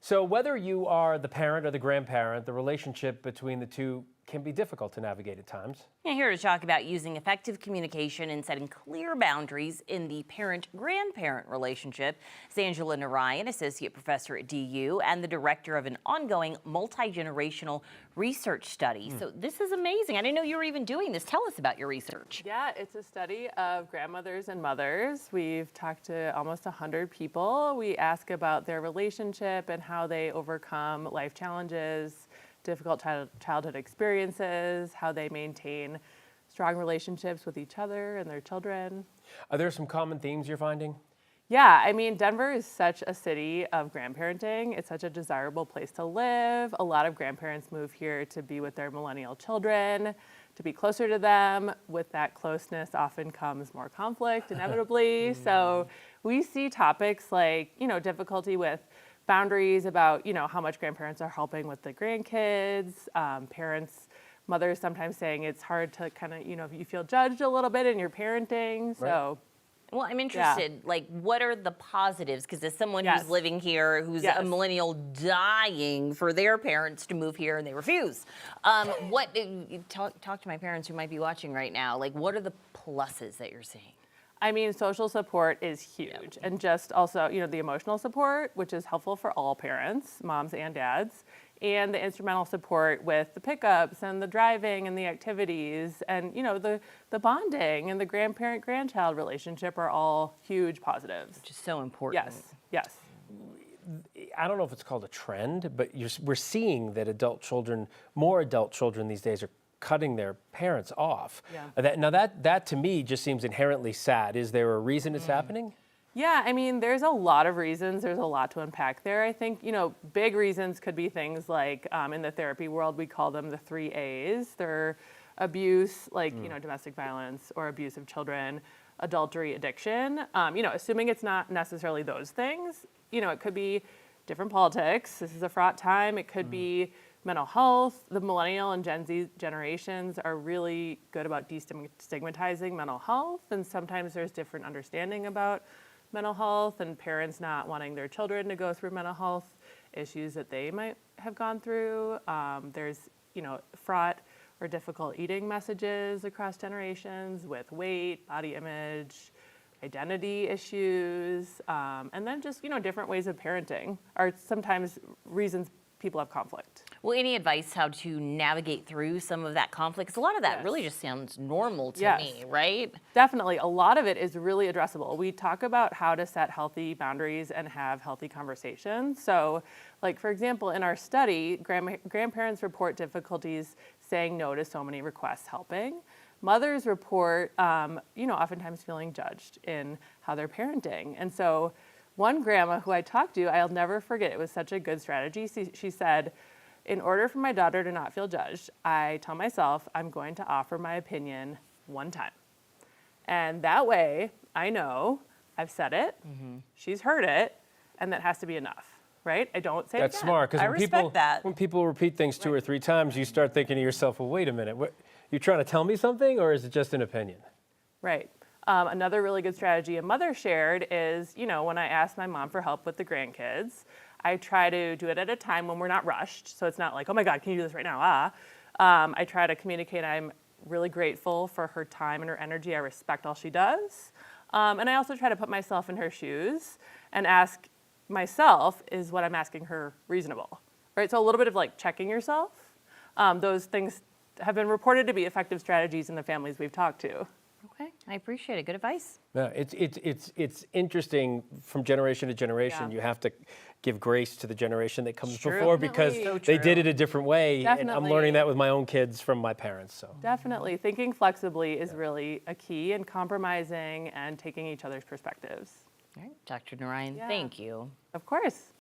So whether you are the parent or the grandparent, the relationship between the two can be difficult to navigate at times. Yeah, here to talk about using effective communication and setting clear boundaries in the parent-grandparent relationship is Angela Narayan, associate professor at DU and the director of an ongoing multi-generational research study. So this is amazing. I didn't know you were even doing this. Tell us about your research. Yeah, it's a study of grandmothers and mothers. We've talked to almost 100 people. We ask about their relationship and how they overcome life challenges, difficult childhood experiences, how they maintain strong relationships with each other and their children. Are there some common themes you're finding? Yeah, I mean, Denver is such a city of grandparenting. It's such a desirable place to live. A lot of grandparents move here to be with their millennial children, to be closer to them. With that closeness often comes more conflict, inevitably. So we see topics like, difficulty with boundaries about, how much grandparents are helping with the grandkids, mothers sometimes saying it's hard to kind of, you feel judged a little bit in your parenting. So. Well, I'm interested, what are the positives? Because as someone who's living here, who's a millennial dying for their parents to move here and they refuse, talk to my parents who might be watching right now, what are the pluses that you're seeing? I mean, social support is huge. And just also, the emotional support, which is helpful for all parents, moms and dads, and the instrumental support with the pickups and the driving and the activities and, the bonding and the grandparent-grandchild relationship are all huge positives. Which is so important. Yes. I don't know if it's called a trend, but we're seeing that more adult children these days are cutting their parents off. Yeah. That to me just seems inherently sad. Is there a reason it's happening? Yeah, I mean, there's a lot of reasons. There's a lot to unpack there. I think, big reasons could be things like in the therapy world, we call them the 3 A's. They're abuse, domestic violence or abuse of children, adultery, addiction. Assuming it's not necessarily those things, it could be different politics. This is a fraught time. It could be mental health. The millennial and Gen Z generations are really good about destigmatizing mental health, and sometimes there's different understanding about mental health and parents not wanting their children to go through mental health issues that they might have gone through. There's, fraught or difficult eating messages across generations with weight, body image, identity issues, and then just, different ways of parenting are sometimes reasons people have conflict. Well, any advice how to navigate through some of that conflict? Because a lot of that really just sounds normal to me, right? Definitely. A lot of it is really addressable. We talk about how to set healthy boundaries and have healthy conversations. So, for example, in our study, grandparents report difficulties saying no to so many requests helping. Mothers report, oftentimes feeling judged in how they're parenting. And so one grandma who I talked to, I'll never forget, it was such a good strategy. She said, in order for my daughter to not feel judged, I tell myself I'm going to offer my opinion one time. And that way, I know I've said it, she's heard it, and that has to be enough, right? I don't say it again. That's smart, because when people repeat things 2 or 3 times, you start thinking to yourself, well, wait a minute, you're trying to tell me something, or is it just an opinion? Right. Another really good strategy a mother shared is, when I ask my mom for help with the grandkids, I try to do it at a time when we're not rushed. So it's not like, oh my God, can you do this right now? I try to communicate I'm really grateful for her time and her energy. I respect all she does. And I also try to put myself in her shoes and ask myself, is what I'm asking her reasonable? Right? So a little bit of checking yourself. Those things have been reported to be effective strategies in the families we've talked to. Okay, I appreciate it. Good advice. Yeah, it's interesting from generation to generation. You have to give grace to the generation that comes before because they did it a different way. And I'm learning that with my own kids from my parents. So definitely, thinking flexibly is really a key, and compromising and taking each other's perspectives. All right, Dr. Narayan, thank you. Of course.